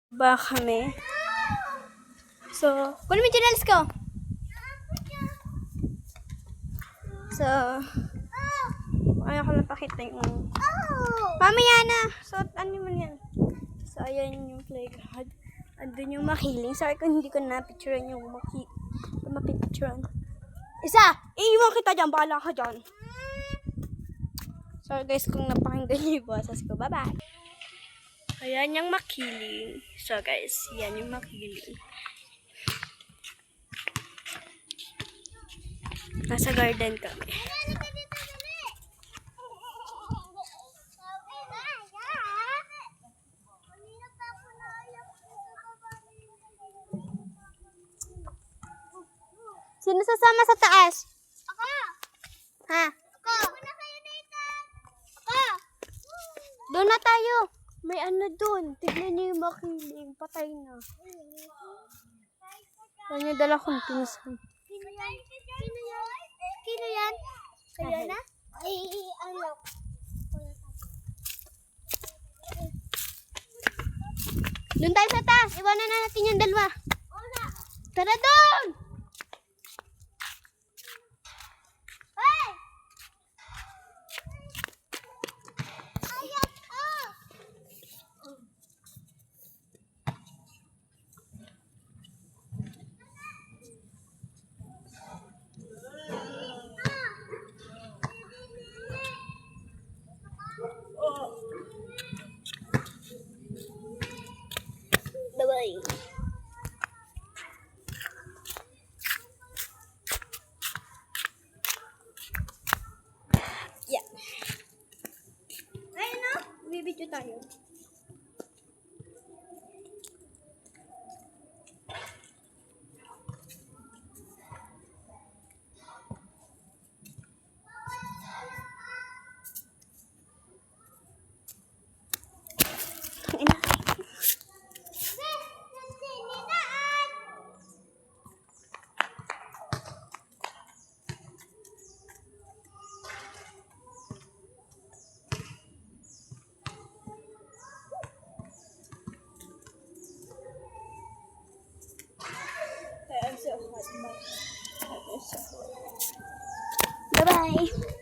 Ba kami. So, kunin mo yung channels ko. So, ayaw ko lang pakita yung... Mamaya na! So, ano mo yan? So, ayan yung playground. Andun yung makiling. Sorry kung hindi ko na-picturean yung mapipicturean. Isa! Iiwan kita dyan. Bahala ka dyan. Sorry guys kung napakinggan niyo yung boses ko. Bye-bye! Ayan yung makiling. So guys, yan yung makiling. Nasa garden kami. Sino sasama sa taas? Ako! Ha? Ako! Muna kayo dito! Ako! Doon na tayo. May ano doon. Tignan niyo yung makiling. Patay na. Ano niya dala kong pinsan. Sino yan? Sino yan? Sino yan? Kayo na? Ay, ano? Doon tayo sa taas. Iwanan na natin yung dalawa. Tara doon! Hey! Ayan! Oh! Bye-bye. Yeah. Ayun na. Bibidyo tayo. Ina. I'm so hot. Bye-bye.